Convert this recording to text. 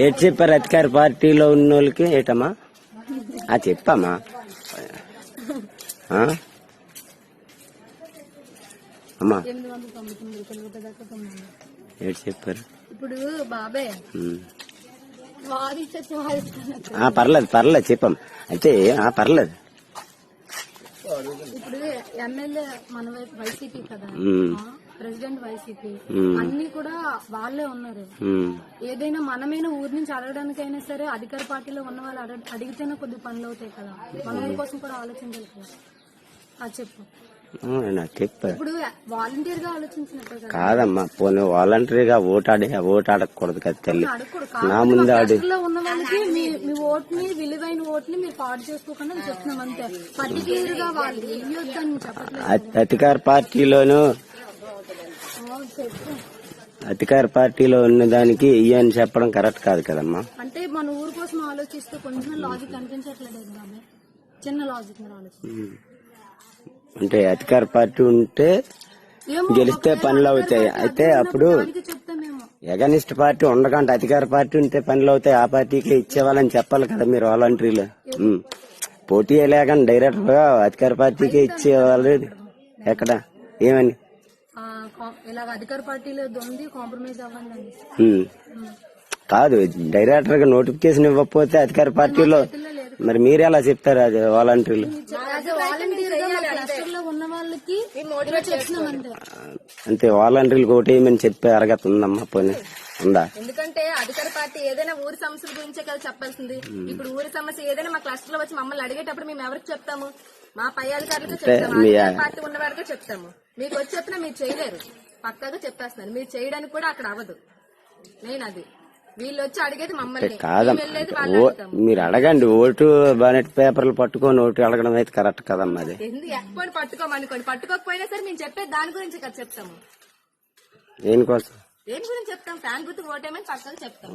ఏటి చెప్పారు అధికార పార్టీలో ఉన్న వాళ్ళకి? ఏటమ్మా చెప్పమ్మా. అమ్మా ఏటి చెప్పారు? ఇప్పుడు బాబే పర్లేదు చెప్పమ్మా. అయితే పర్లేదు. ఇప్పుడు ఎమ్మెల్యే మన వైసీపీ కదా, ప్రెసిడెంట్ వైసీపీ, అన్ని కూడా వాళ్ళే ఉన్నారు. ఏదైనా మనమైనా ఊరి నుంచి అడగడానికైనా సరే అధికార పార్టీలో ఉన్న వాళ్ళు అడిగితేనే కొద్ది పనులు అవుతాయి కదా. మన ఊరి కోసం కూడా ఆలోచించాలి కదా. అది చెప్పు. ఇప్పుడు వాలంటీర్ గా ఆలోచించినట్టు కాదమ్మా. పోనీ వాలంటరీగా ఓటాడకూడదు కదా తల్లి. నా ముందు ఉన్న వాళ్ళకి మీ ఓటుని, విలువైన ఓటుని మీరు పాడు చేసుకోకుండా చెప్తున్నాం అంతే. పర్టికులర్ గా వాళ్ళు వేయొద్దని చెప్పట్లేదు. అధికార పార్టీలో ఉన్న దానికి ఇయ్యని చెప్పడం కరెక్ట్ కాదు కదమ్మా. అంటే మన ఊరు కోసం ఆలోచిస్తే కొంచెం లాజిక్ అనిపించట్లేదు బాబాయ్. చిన్న లాజిక్ ఆలోచిస్తే అంటే అధికార పార్టీ ఉంటే గెలిస్తే పనులు అవుతాయి. అయితే అప్పుడు ఎగనిస్ట్ పార్టీ ఉండకంటే అధికార పార్టీ ఉంటే పనులు అవుతాయి. ఆ పార్టీకి ఇచ్చేవాళ్ళని చెప్పాలి కదా మీరు. వాలంటీర్లు పోటీ లేకుండా డైరెక్ట్ గా అధికార పార్టీకి ఇచ్చేవాళ్ళు ఎక్కడ ఏమని అధికార పార్టీలో కాంప్రమైజ్ అవ్వండి కాదు. డైరెక్టర్ గా నోటిఫికేషన్ ఇవ్వకపోతే అధికార పార్టీలో మరి మీరెలా చెప్తారు? అది వాలంటీర్లు అంతే. వాలంటీర్లకు ఓటేయమని చెప్పే అర్హత ఉందమ్మా? పోనీ ఉందా? ఎందుకంటే అధికార పార్టీ ఏదైనా ఊరి సమస్యల గురించే కదా చెప్పాల్సింది. ఇప్పుడు ఊరి సమస్య ఏదైనా మా క్లస్టర్ లో వచ్చి మమ్మల్ని అడిగేటప్పుడు మేము ఎవరికి చెప్తాము? మా పై అధికారులతో చెప్తాము, అధికార పార్టీ ఉన్న వాడికే చెప్తాము. మీకు వచ్చి చెప్పినా మీరు చేయలేరు, పక్కాగా చెప్పేస్తున్నారు. మీరు చేయడానికి కూడా అక్కడ అవ్వదు. నేను అది వీళ్ళు వచ్చి అడిగేది మమ్మల్ని కాదమ్మా. మీరు అడగండి. ఓటు బాలెట్ పేపర్లు పట్టుకొని ఓటు అడగడం అయితే కరెక్ట్ కదమ్మా. అది ఎక్కువ పట్టుకోమనుకోండి, పట్టుకోకపోయినా సరే మేము చెప్పేది దాని గురించి కదా చెప్తాము. దేనికోసం? దేని గురించి చెప్తాం? ఫ్యాన్ గుర్తు ఓటేమని పక్కన చెప్తాం.